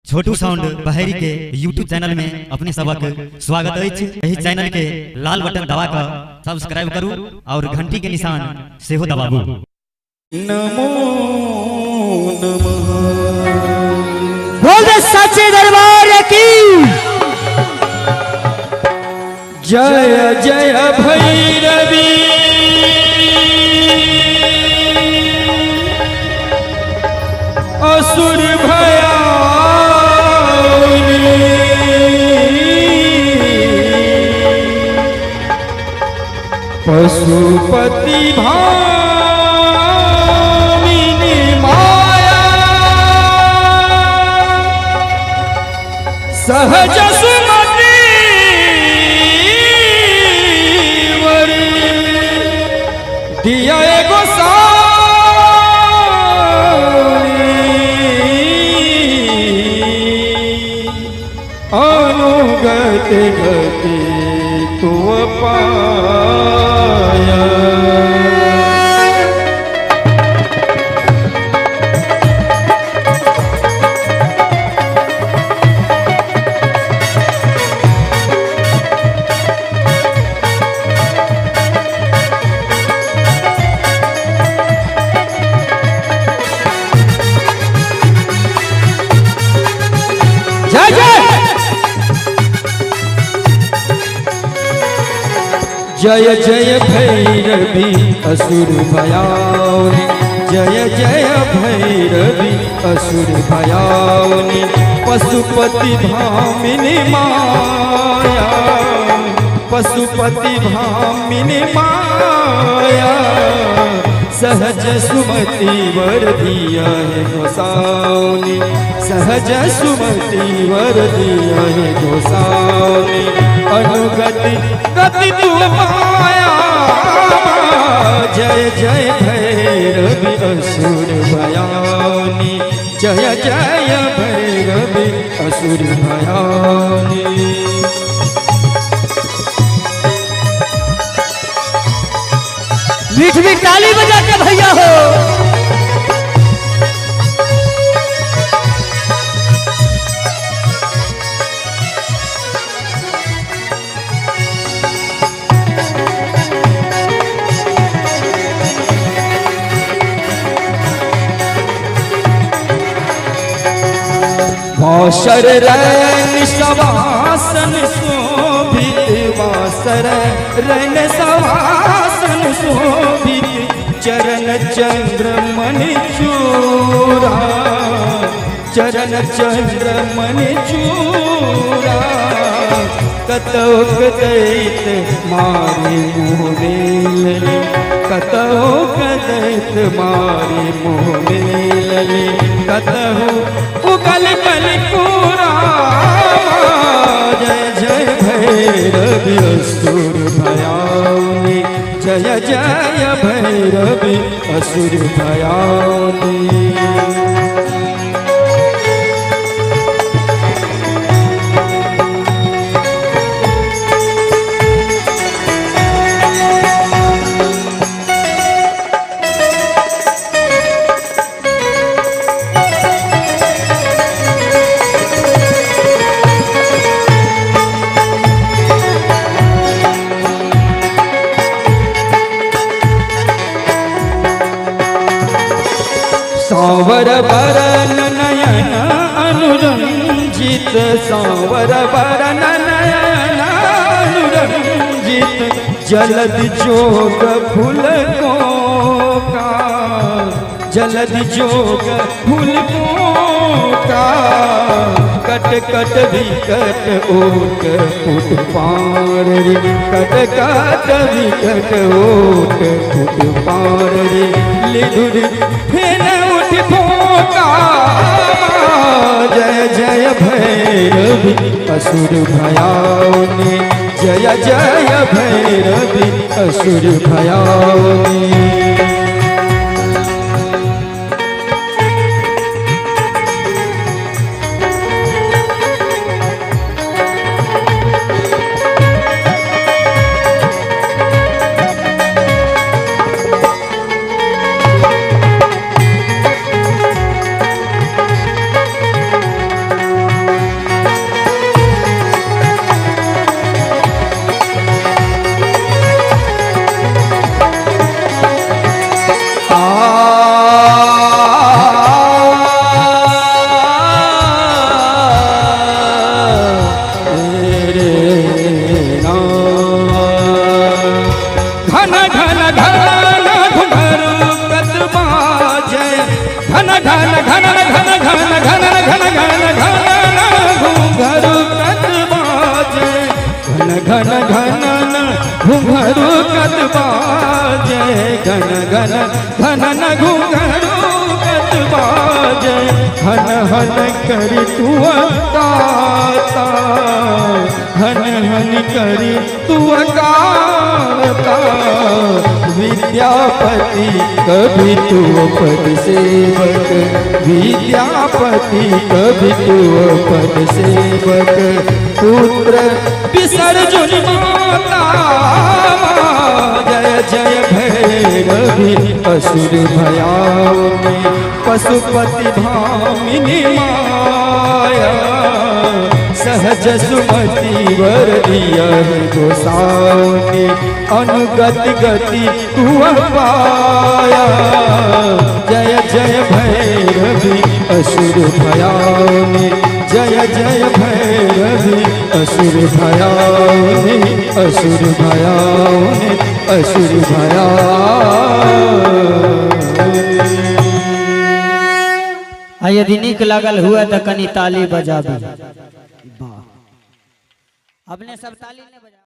छोटू sound Baheri के YouTube channel में अपने सबक स्वागत है। यही चैनल के लाल बटन दबा कर सब्सक्राइब करू और घंटी के निशान से हो दबाबू। नमो नमः बोल दे सच्चे दरबार की जय जय भैरवी असुर भयाउनी पशुपति भामिनी माया सहज सुमति वर दिया एगो अनुगत गति तू पाया। जय जय जय जय भैरवी असुर भयाउनी जय जय भैरवी असुर भयाउनी पशुपति भामिनी माया पशुपति भामिनी माया सहज सुमति वर दिया है गोसाउनी सहज सुमति वर दिया है गोसाउनी अनुगति गति तू माया जय जय भैरवी असुर भयाउनी जय जय भैरवी असुर भयाउनी। मीठ मीठ ताली बजा के भैया हो। वासर रैन सवासन शोभित वासर रैन सवासन शोभित चरण चंद्र मणि चूरा चरण चंद्र मणि चूरा कतौक दैत मारे मुँह मेलने कतौक दैत मारे मुँह मेलने कतहु उगल कलिपूरा जय जय भैरवी असुर भयाउनी जय जय भैरवी असुर भयाउनी। सांवर बरन नयन अनुरंजित सांवर बरन नयन अनुरंजित जलद जोग फूल को का जलद जोग फूल को का कट कट विकट ओट फुट पार रे कट कट विकट ओट फुट पार रे लिधुर फेन उठ फोका जय जय भैरवी असुर भयाउनी जय जय भैरवी असुर भयाउनी। अकाता हन हन करी तू अकाता विद्यापति कभी तू पद सेवक विद्यापति कभी तू पद सेवक पुत्र विसर्जन माता जय जय भैरवी असुर भयावनी पशुपति भामिनी माया सहज सुमति वर दिया गोसावनी अनुगत गति तू पाया जय जय भैरवी असुर भयावनी जय जय भैरवी असुर भयावनी असुर भयावनी असुर यदि निक लागल हुआ तो कनी ताली बजाबी। अपने सब ताली ने बजा।